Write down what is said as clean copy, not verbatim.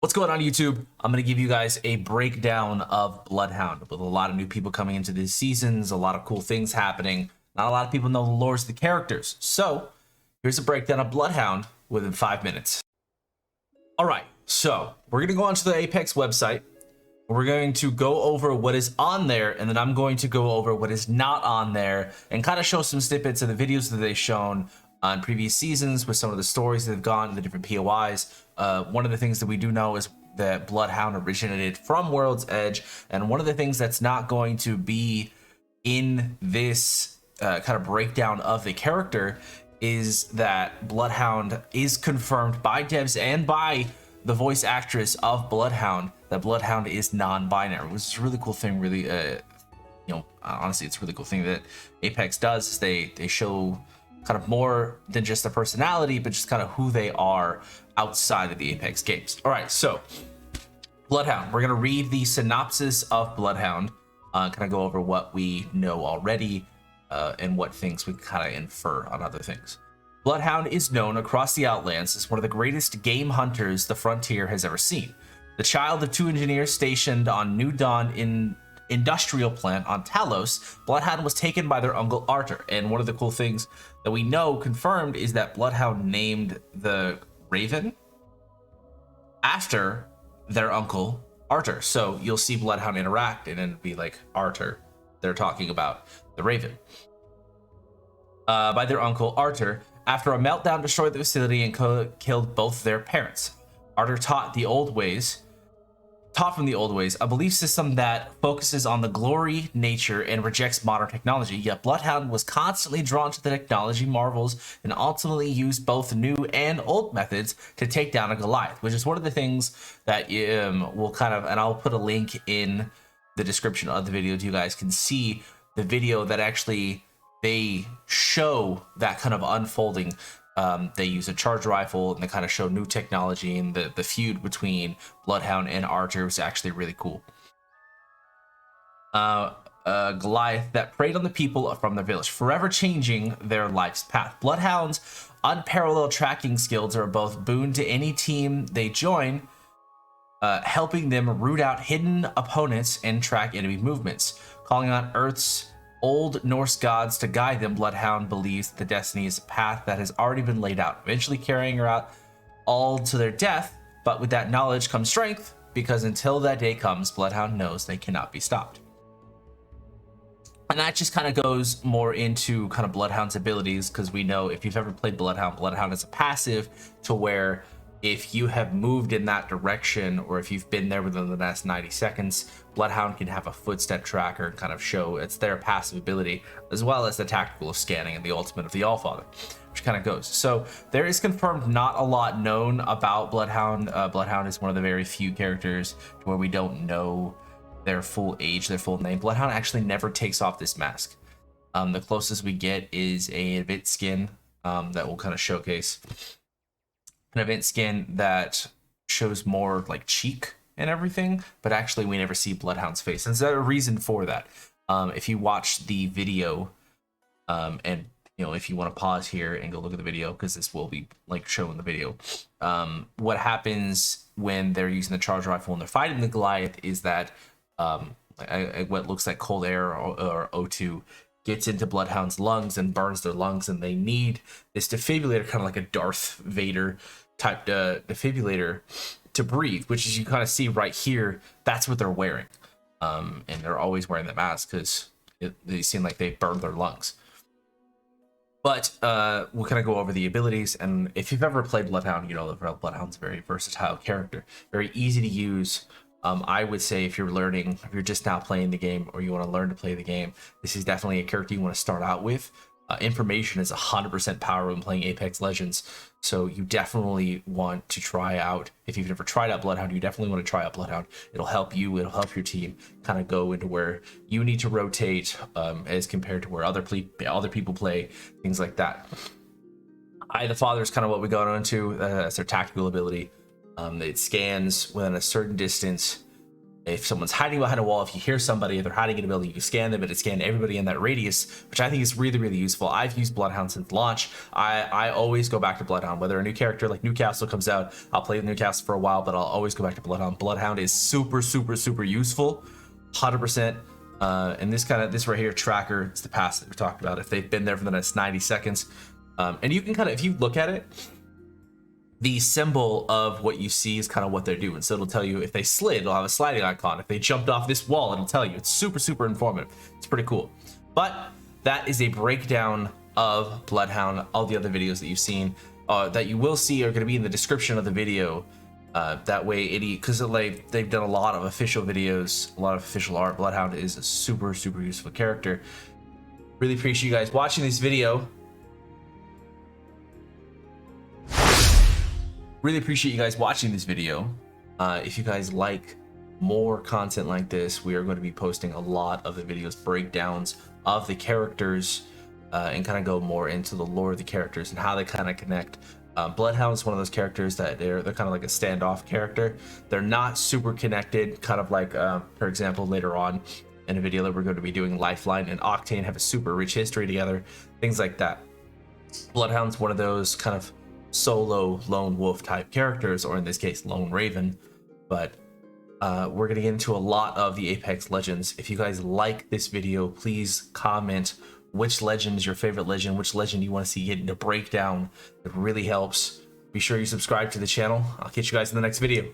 What's going on, YouTube? I'm going to give you guys a breakdown of Bloodhound with a lot of new people coming into these seasons, a lot of cool things happening. Not a lot of people know the lores of the characters. So here's a breakdown of Bloodhound within 5 minutes. All right, so we're going to go onto the Apex website. We're going to go over what is on there, and then I'm going to go over what is not on there and kind of show some snippets of the videos that they've shown on previous seasons with some of the stories that have gone, the different POIs. One of the things that we do know is that Bloodhound originated from World's Edge, and one of the things that's not going to be in this kind of breakdown of the character is that Bloodhound is confirmed by devs and by the voice actress of Bloodhound that Bloodhound is non-binary, which is a really cool thing. Really, honestly, it's a really cool thing that Apex does. Is they show kind of more than just their personality, but just kind of who they are outside of the Apex games. All right, so Bloodhound. We're gonna read the synopsis of Bloodhound, kind of go over what we know already, and what things we kind of infer on other things. Bloodhound is known across the Outlands as one of the greatest game hunters the Frontier has ever seen. The child of two engineers stationed on New Dawn industrial plant on Talos, Bloodhound was taken by their uncle Arthur. And one of the cool things that we know confirmed is that Bloodhound named the Raven after their uncle Arthur. So you'll see Bloodhound interact and it'll be like Arthur. They're talking about the Raven. By their uncle Arthur, after a meltdown destroyed the facility and killed both their parents. Arthur taught from the old ways, a belief system that focuses on the glory, nature, and rejects modern technology. Yet Bloodhound was constantly drawn to the technology marvels and ultimately used both new and old methods to take down a Goliath, which is one of the things that we'll kind of, and I'll put a link in the description of the video so you guys can see the video that actually they show that kind of unfolding. They use a charge rifle and they kind of show new technology, and the feud between Bloodhound and Arthur was actually really cool. Goliath that preyed on the people from the village, forever changing their life's path. Bloodhound's unparalleled tracking skills are both boon to any team they join, helping them root out hidden opponents and track enemy movements. Calling on Earth's old Norse gods to guide them, Bloodhound believes the destiny is a path that has already been laid out, eventually carrying her out all to their death. But with that knowledge comes strength, because until that day comes, Bloodhound knows they cannot be stopped. And that just kind of goes more into kind of Bloodhound's abilities, because we know if you've ever played Bloodhound, Bloodhound is a passive to where if you have moved in that direction, or if you've been there within the last 90 seconds, Bloodhound can have a footstep tracker and kind of show it's their passive ability, as well as the tactical of scanning and the ultimate of the Allfather, which kind of goes. So there is confirmed not a lot known about Bloodhound. Bloodhound is one of the very few characters where we don't know their full age, their full name. Bloodhound actually never takes off this mask. The closest we get is an event skin that will kind of showcase an event skin that shows more like cheek and everything, but actually we never see Bloodhound's face. And there's a reason for that. If you watch the video, and if you want to pause here and go look at the video, because this will be like shown the video, what happens when they're using the charge rifle and they're fighting the Goliath is that what looks like cold air or O2 gets into Bloodhound's lungs and burns their lungs, and they need this defibrillator, kind of like a Darth Vader type defibrillator to breathe, which is, you kind of see right here, that's what they're wearing. And they're always wearing the mask because they seem like they burned their lungs. But we'll kind of go over the abilities, and if you've ever played Bloodhound, you know that Bloodhound's a very versatile character, very easy to use. I would say if you're learning, if you're just now playing the game, or you want to learn to play the game, this is definitely a character you want to start out with. Information is 100% power when playing Apex Legends, so you definitely want to try out. If you've never tried out Bloodhound, you definitely want to try out Bloodhound. It'll help you, it'll help your team kind of go into where you need to rotate, as compared to where other people play, things like that. The Father is kind of what we got onto. That's their tactical ability. It scans within a certain distance If someone's hiding behind a wall, if you hear somebody, if they're hiding in a building, you can scan them, and it scan everybody in that radius, which I think is really, really useful. I've used Bloodhound since launch. I always go back to Bloodhound. Whether a new character like Newcastle comes out, I'll play with Newcastle for a while, but I'll always go back to Bloodhound. Bloodhound is super, super, super useful, 100%. And this right here, tracker, it's the pass that we talked about. If they've been there for the next 90 seconds, and you can kind of, if you look at it, the symbol of what you see is kind of what they're doing. So it'll tell you if they slid, it'll have a sliding icon. If they jumped off this wall, it'll tell you. It's super, super informative. It's pretty cool. But that is a breakdown of Bloodhound. All the other videos that you've seen, that you will see, are going to be in the description of the video. That way, because like they've done a lot of official videos, a lot of official art. Bloodhound is a super, super useful character. Really appreciate you guys watching this video. Really appreciate you guys watching this video. If you guys like more content like this, we are going to be posting a lot of the videos, breakdowns of the characters, and kind of go more into the lore of the characters and how they kind of connect. Bloodhound is one of those characters that they're kind of like a standoff character. They're not super connected, kind of like, for example, later on in a video that we're going to be doing, Lifeline and Octane have a super rich history together, things like that. Bloodhound's one of those kind of solo lone wolf type characters, or in this case lone raven. But we're gonna get into a lot of the Apex legends. If you guys like this video, please comment which legend is your favorite legend, which legend you want to see get into breakdown. It really helps. Be sure you subscribe to the channel. I'll catch you guys in the next video.